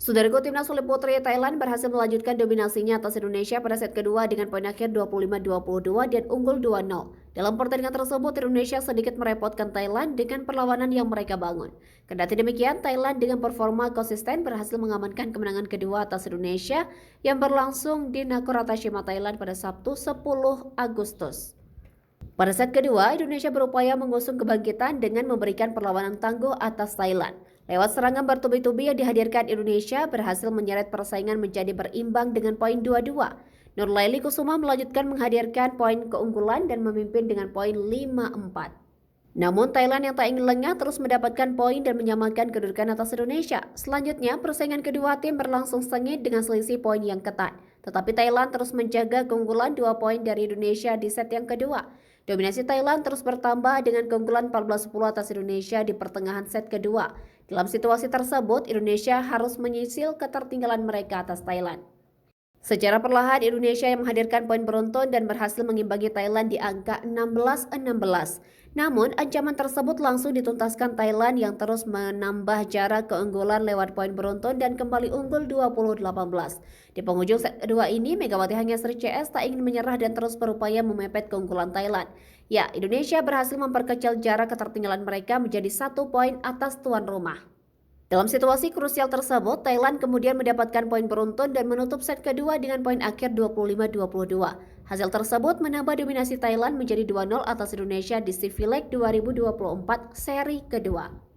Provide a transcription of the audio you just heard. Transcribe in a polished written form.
Saudaraku, timnas voli putri Thailand berhasil melanjutkan dominasinya atas Indonesia pada set kedua dengan poin akhir 25-22 dan unggul 2-0. Dalam pertandingan tersebut, Indonesia sedikit merepotkan Thailand dengan perlawanan yang mereka bangun. Kendati demikian, Thailand dengan performa konsisten berhasil mengamankan kemenangan kedua atas Indonesia yang berlangsung di Nakhon Thailand pada Sabtu 10 Agustus. Pada set kedua, Indonesia berupaya mengusung kebangkitan dengan memberikan perlawanan tangguh atas Thailand. Lewat serangan bertubi-tubi yang dihadirkan Indonesia berhasil menyeret persaingan menjadi berimbang dengan poin 2-2. Nurlaili Kusuma melanjutkan menghadirkan poin keunggulan dan memimpin dengan poin 5-4. Namun Thailand yang tak ingin lengah terus mendapatkan poin dan menyamakan kedudukan atas Indonesia. Selanjutnya, persaingan kedua tim berlangsung sengit dengan selisih poin yang ketat. Tetapi Thailand terus menjaga keunggulan 2 poin dari Indonesia di set yang kedua. Dominasi Thailand terus bertambah dengan keunggulan 14-10 atas Indonesia di pertengahan set kedua. Dalam situasi tersebut, Indonesia harus menyicil ketertinggalan mereka atas Thailand. Secara perlahan, Indonesia yang menghadirkan poin beruntun dan berhasil mengimbangi Thailand di angka 16-16. Namun, ancaman tersebut langsung dituntaskan Thailand yang terus menambah jarak keunggulan lewat poin beruntun dan kembali unggul 20-18. Di penghujung set kedua ini, Megawati Hangestri CS tak ingin menyerah dan terus berupaya memepet keunggulan Thailand. Ya, Indonesia berhasil memperkecil jarak ketertinggalan mereka menjadi 1 poin atas tuan rumah. Dalam situasi krusial tersebut, Thailand kemudian mendapatkan poin beruntun dan menutup set kedua dengan poin akhir 25-22. Hasil tersebut menambah dominasi Thailand menjadi 2-0 atas Indonesia di Civileg 2024 seri kedua.